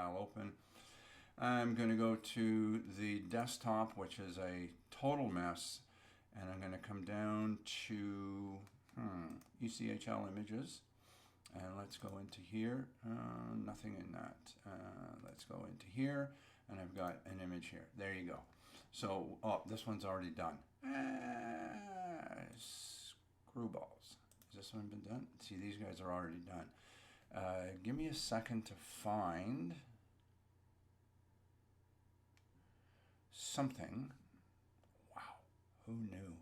file open. I'm going to go to the desktop, which is a total mess, and I'm going to come down to ECHL images, and let's go into here. Nothing in that. Let's go into here, and I've got an image here. There you go. So, oh, this one's already done. Screwballs. Has this one been done? See, these guys are already done. Give me a second to find something. Wow, who knew?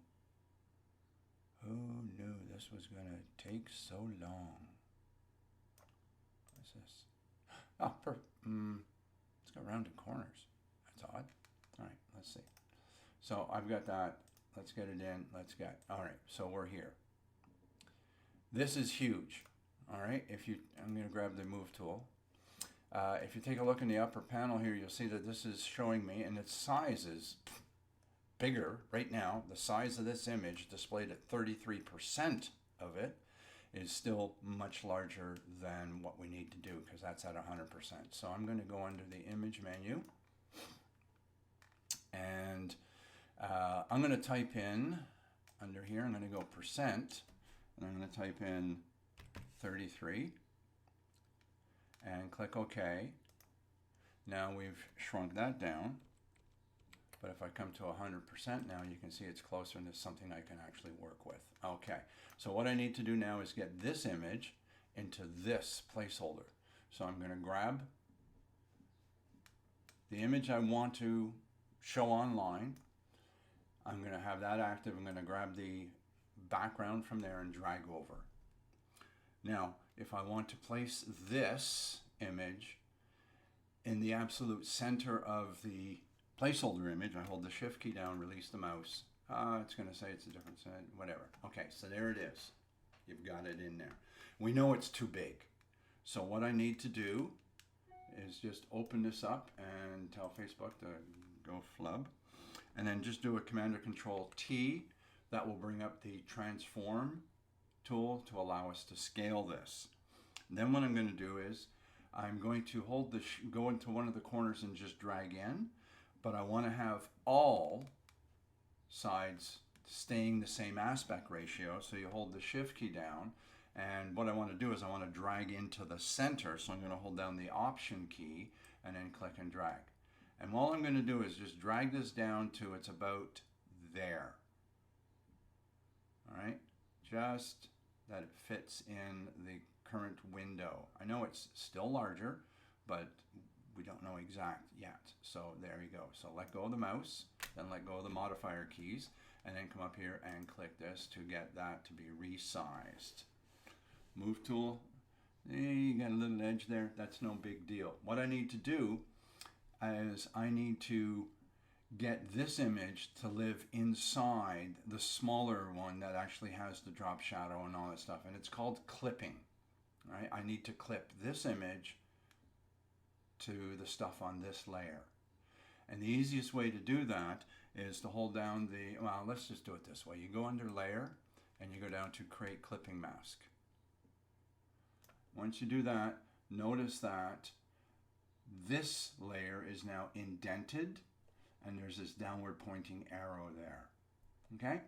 Who knew this was going to take so long? What's this? Oh, it's got rounded corners. That's odd. All right, let's see. So I've got that. Let's get it in. All right, so we're here. This is huge. All right, I'm going to grab the move tool. If you take a look in the upper panel here, you'll see that this is showing me, and its size is bigger right now. The size of this image displayed at 33% of it is still much larger than what we need to do, because that's at 100%. So I'm going to go under the image menu, and I'm going to type in under here, I'm going to go percent, and I'm going to type in 33 and click OK. Now we've shrunk that down, but if I come to 100% now, you can see it's closer and it's something I can actually work with. Okay, so what I need to do now is get this image into this placeholder. So I'm going to grab the image I want to show online. I'm going to have that active. I'm going to grab the background from there and drag over. Now, if I want to place this image in the absolute center of the placeholder image, I hold the shift key down, release the mouse. It's going to say it's a different side, whatever. Okay, so there it is. You've got it in there. We know it's too big. So what I need to do is just open this up and tell Facebook to go flub. And then just do a Command or Control T. That will bring up the transform tool to allow us to scale this. Then what I'm going to do is I'm going to hold go into one of the corners and just drag in, but I want to have all sides staying the same aspect ratio. So you hold the shift key down, and what I want to do is I want to drag into the center. So I'm going to hold down the option key and then click and drag. And all I'm going to do is just drag this down to it's about there. All right, just that it fits in the current window. I know it's still larger, but we don't know exact yet. So there you go. So let go of the mouse, then let go of the modifier keys, and then come up here and click this to get that to be resized. Move tool, you got a little edge there. That's no big deal. What I need to do is I need to get this image to live inside the smaller one that actually has the drop shadow and all that stuff, and it's called clipping. Right? I need to clip this image to the stuff on this layer, and the easiest way to do that is to hold down the, well, let's just do it this way. You go under layer and you go down to create clipping mask. Once you do that, notice that this layer is now indented and there's this downward pointing arrow there. Okay?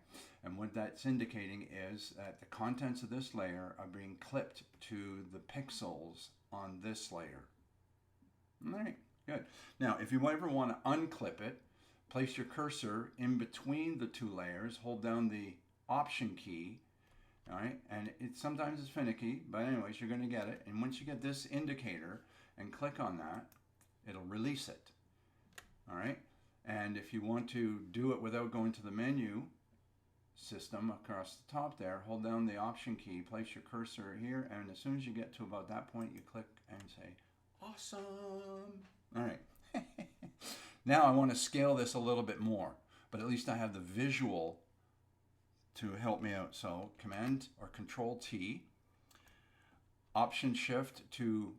And what that's indicating is that the contents of this layer are being clipped to the pixels on this layer. All right, good. Now, if you ever want to unclip it, place your cursor in between the two layers, hold down the option key, all right? And sometimes it's finicky, but anyways, you're going to get it. And once you get this indicator and click on that, it'll release it, all right? And if you want to do it without going to the menu system across the top there, hold down the option key, place your cursor here, and as soon as you get to about that point, you click and say, awesome. All right. Now I want to scale this a little bit more, but at least I have the visual to help me out. So Command or Control T, Option Shift to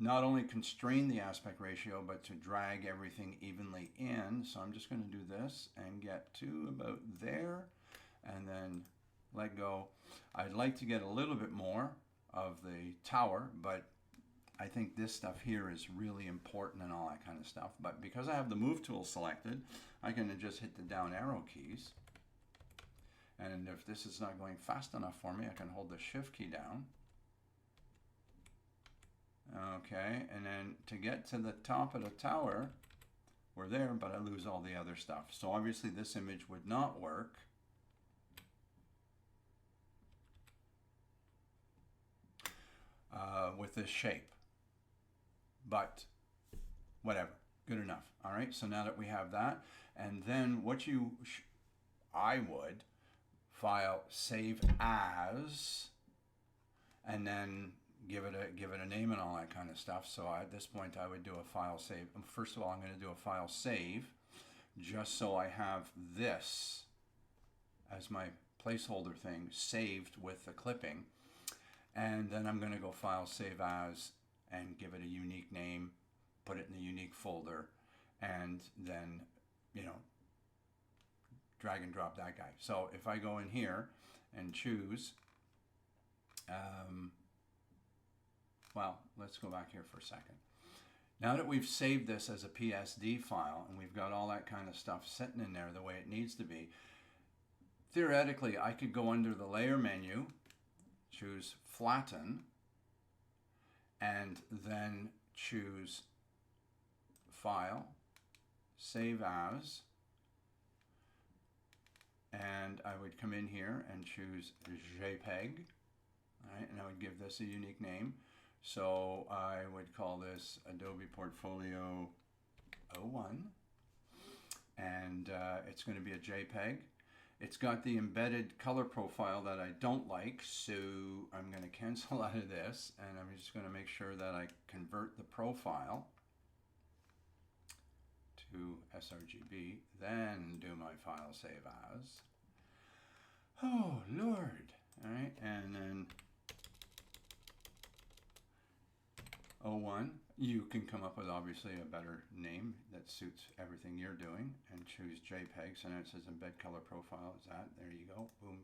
not only constrain the aspect ratio, but to drag everything evenly in. So I'm just going to do this and get to about there and then let go. I'd like to get a little bit more of the tower, but I think this stuff here is really important and all that kind of stuff. But because I have the move tool selected, I can just hit the down arrow keys. And if this is not going fast enough for me, I can hold the shift key down. Okay, and then to get to the top of the tower, we're there, but I lose all the other stuff. So obviously this image would not work. With this shape, but whatever, good enough. All right, so now that we have that, and then what I would file save as, and then give it a name and all that kind of stuff. So at this point I would do a file save. First of all, I'm going to do a file save just so I have this as my placeholder thing saved with the clipping. And then I'm going to go file save as and give it a unique name, put it in the unique folder, and then, you know, drag and drop that guy. So if I go in here and choose, well, let's go back here for a second. Now that we've saved this as a PSD file and we've got all that kind of stuff sitting in there the way it needs to be, theoretically I could go under the layer menu, choose flatten, and then choose file, save as, and I would come in here and choose JPEG, all right, and I would give this a unique name. So I would call this Adobe Portfolio 01, and it's going to be a JPEG. It's got the embedded color profile that I don't like, so I'm going to cancel out of this, and I'm just going to make sure that I convert the profile to sRGB, then do my file save as. Oh, Lord. All right, and then 01, you can come up with obviously a better name that suits everything you're doing, and choose JPEG. So now it says embed color profile is that. There you go. Boom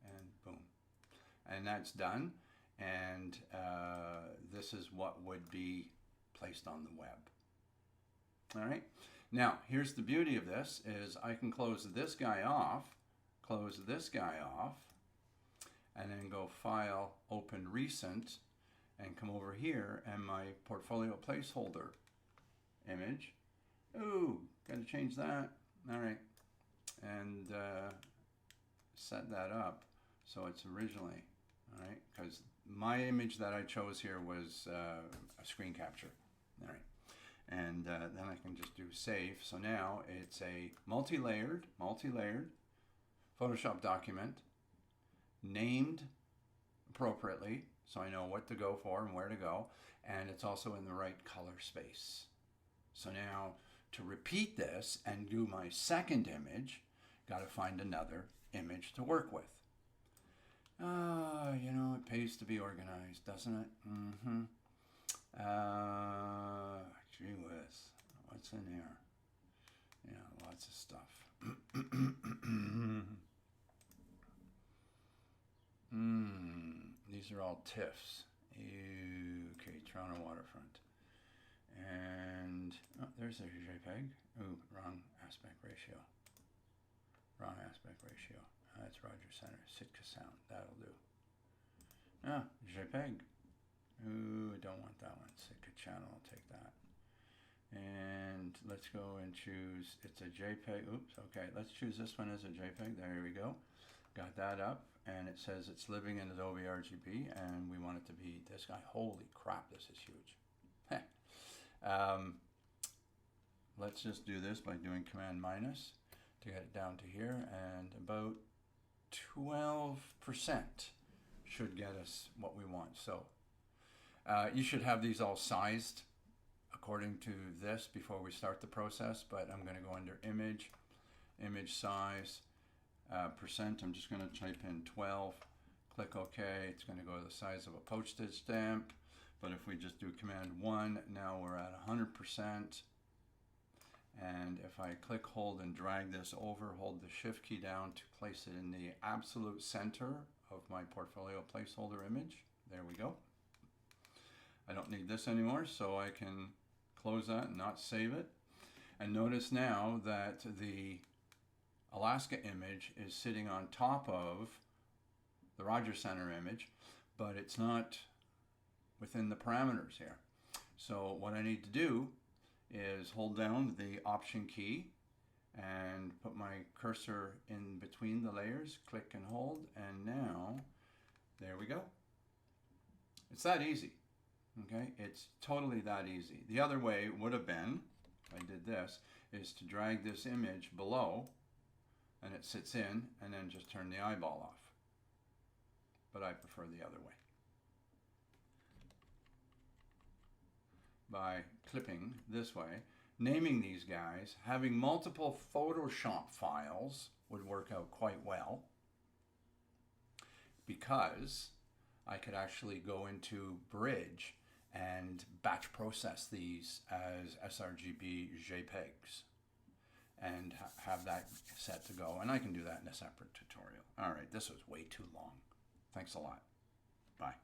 and boom. And that's done. And this is what would be placed on the web. All right. Now, here's the beauty of this is I can close this guy off, close this guy off, and then go File, Open Recent, and come over here and my portfolio placeholder image. Ooh, got to change that. All right, and set that up so it's originally, all right, because my image that I chose here was a screen capture. All right, and then I can just do save. So now it's a multi-layered Photoshop document, named appropriately, so I know what to go for and where to go, and it's also in the right color space. So now to repeat this and do my second image, got to find another image to work with. You know, it pays to be organized, doesn't it? Gee whiz, what's in here? Yeah, lots of stuff. These are all TIFFs. Okay, Toronto Waterfront. And oh, there's a JPEG. Ooh, wrong aspect ratio. Wrong aspect ratio. That's Roger Center. Sitka Sound. That'll do. Ah, JPEG. Ooh, I don't want that one. Sitka Channel. I'll take that. And let's go and choose. It's a JPEG. Oops. Okay, let's choose this one as a JPEG. There we go. Got that up. And it says it's living in Adobe RGB, and we want it to be this guy. Holy crap, this is huge. Let's just do this by doing Command minus to get it down to here, and about 12% should get us what we want. So you should have these all sized according to this before we start the process, but I'm going to go under image size, percent. I'm just going to type in 12, click OK. It's going to go to the size of a postage stamp. But if we just do Command 1, now we're at 100%. And if I click, hold, and drag this over, hold the Shift key down to place it in the absolute center of my portfolio placeholder image. There we go. I don't need this anymore, so I can close that and not save it. And notice now that the Alaska image is sitting on top of the Rogers Center image, but it's not within the parameters here. So what I need to do is hold down the Option key and put my cursor in between the layers, click and hold, and now there we go. It's that easy. Okay, it's totally that easy. The other way would have been, if I did this, is to drag this image below and it sits in, and then just turn the eyeball off. But I prefer the other way. By clipping this way, naming these guys, having multiple Photoshop files would work out quite well, because I could actually go into Bridge and batch process these as sRGB JPEGs and have that set to go. And I can do that in a separate tutorial. All right, this was way too long. Thanks a lot. Bye.